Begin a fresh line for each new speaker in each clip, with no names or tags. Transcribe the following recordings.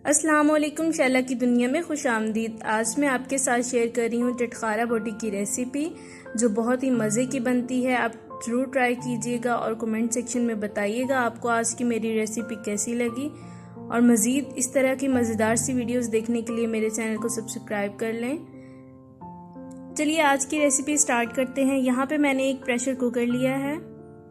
अस्सलाम वालेकुम। शैला की दुनिया में खुश आमदीद। आज मैं आपके साथ शेयर कर रही हूँ चटखारा बोटी की रेसिपी, जो बहुत ही मज़े की बनती है। आप ज़रूर ट्राई कीजिएगा और कमेंट सेक्शन में बताइएगा आपको आज की मेरी रेसिपी कैसी लगी। और मज़ीद इस तरह की मज़ेदार सी वीडियोस देखने के लिए मेरे चैनल को सब्सक्राइब कर लें। चलिए आज की रेसिपी स्टार्ट करते हैं। यहाँ पे मैंने एक प्रेशर कुकर लिया है।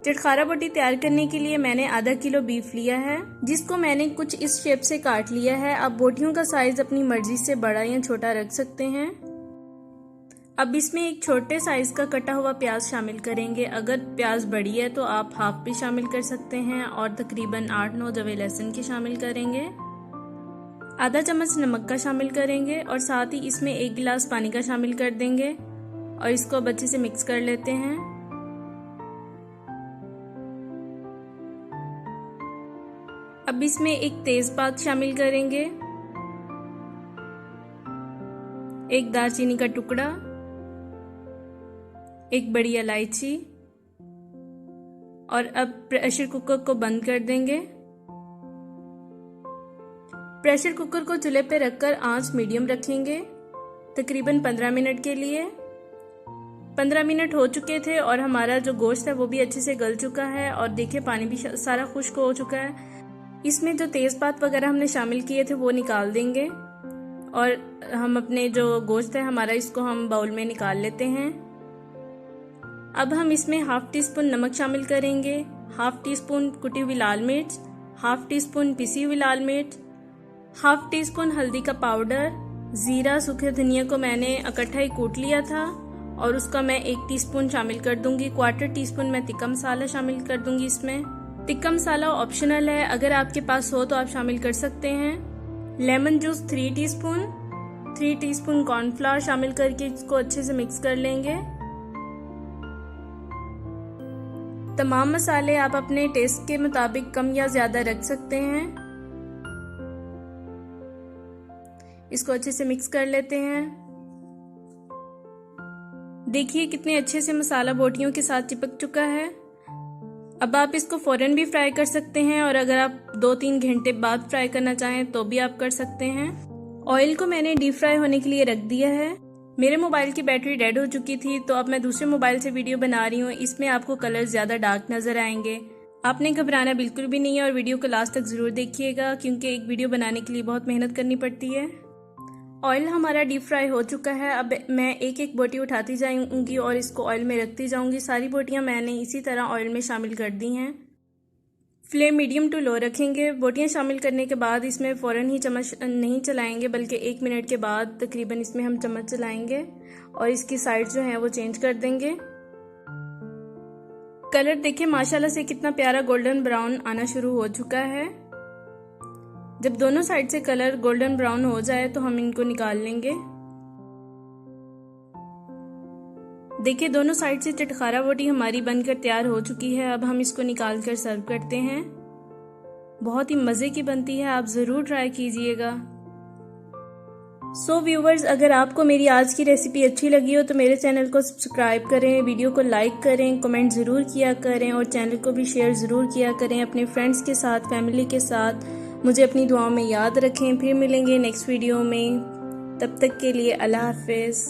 चटखारा बोटी तैयार करने के लिए मैंने आधा किलो बीफ लिया है, जिसको मैंने कुछ इस शेप से काट लिया है। आप बोटियों का साइज अपनी मर्जी से बड़ा या छोटा रख सकते हैं। अब इसमें एक छोटे साइज का कटा हुआ प्याज शामिल करेंगे। अगर प्याज बड़ी है तो आप हाफ भी शामिल कर सकते हैं। और तकरीबन 8-9 जवे लहसुन के शामिल करेंगे। आधा चम्मच नमक का शामिल करेंगे और साथ ही इसमें 1 गिलास पानी का शामिल कर देंगे और इसको अब अच्छे से मिक्स कर लेते हैं। अब इसमें एक तेजपात शामिल करेंगे, एक दालचीनी का टुकड़ा, एक बड़ी इलायची और अब प्रेशर कुकर को बंद कर देंगे। प्रेशर कुकर को चूल्हे पे रखकर आंच मीडियम रखेंगे तकरीबन 15 मिनट के लिए। 15 मिनट हो चुके थे और हमारा जो गोश्त है वो भी अच्छे से गल चुका है और देखिए पानी भी सारा खुश्क हो चुका है। इसमें जो तेज़पात वगैरह हमने शामिल किए थे वो निकाल देंगे और हम अपने जो गोश्त है हमारा इसको हम बाउल में निकाल लेते हैं। अब हम इसमें हाफ टी स्पून नमक शामिल करेंगे, हाफ टी स्पून कुटी हुई लाल मिर्च, हाफ टी स्पून पिसी हुई लाल मिर्च, हाफ टी स्पून हल्दी का पाउडर, जीरा, सूखे धनिया को मैंने इकट्ठा ही कूट लिया था और उसका मैं 1 टीस्पून शामिल कर दूंगी। 1/4 टीस्पून मैं तिक्का मसाला शामिल कर दूंगी। इसमें तिक्का मसाला ऑप्शनल है, अगर आपके पास हो तो आप शामिल कर सकते हैं। Lemon juice 3 teaspoon, 3 teaspoon cornflour शामिल करके इसको अच्छे से मिक्स कर लेंगे। तमाम मसाले आप अपने टेस्ट के मुताबिक कम या ज्यादा रख सकते हैं। इसको अच्छे से मिक्स कर लेते हैं। देखिए कितने अच्छे से मसाला बोटियों के साथ चिपक चुका है। अब आप इसको फौरन भी फ्राई कर सकते हैं और अगर आप 2-3 घंटे बाद फ्राई करना चाहें तो भी आप कर सकते हैं। ऑयल को मैंने डीप फ्राई होने के लिए रख दिया है। मेरे मोबाइल की बैटरी डेड हो चुकी थी तो अब मैं दूसरे मोबाइल से वीडियो बना रही हूँ। इसमें आपको कलर ज्यादा डार्क नजर आएंगे। आपने घबराना बिल्कुल भी नहीं है और वीडियो को लास्ट तक जरूर देखिएगा, क्योंकि एक वीडियो बनाने के लिए बहुत मेहनत करनी पड़ती है। ऑयल हमारा डीप फ्राई हो चुका है। अब मैं एक एक बोटी उठाती जाऊंगी और इसको ऑयल में रखती जाऊंगी। सारी बोटियां मैंने इसी तरह ऑयल में शामिल कर दी हैं। फ्लेम मीडियम टू लो रखेंगे। बोटियां शामिल करने के बाद इसमें फ़ौरन ही चम्मच नहीं चलाएंगे, बल्कि 1 मिनट के बाद तकरीबन इसमें हम चम्मच चलाएंगे और इसकी साइड जो है वो चेंज कर देंगे। कलर देखिए माशाल्लाह से कितना प्यारा गोल्डन ब्राउन आना शुरू हो चुका है। जब दोनों साइड से कलर गोल्डन ब्राउन हो जाए तो हम इनको निकाल लेंगे। देखिए दोनों साइड से चटखारा बोटी हमारी बनकर तैयार हो चुकी है। अब हम इसको निकाल कर सर्व करते हैं। बहुत ही मज़े की बनती है, आप ज़रूर ट्राई कीजिएगा। सो व्यूवर्स, अगर आपको मेरी आज की रेसिपी अच्छी लगी हो तो मेरे चैनल को सब्सक्राइब करें, वीडियो को लाइक करें, कमेंट ज़रूर किया करें और चैनल को भी शेयर ज़रूर किया करें अपने फ्रेंड्स के साथ, फैमिली के साथ। मुझे अपनी दुआओं में याद रखें। फिर मिलेंगे नेक्स्ट वीडियो में, तब तक के लिए अल्लाह हाफिज़।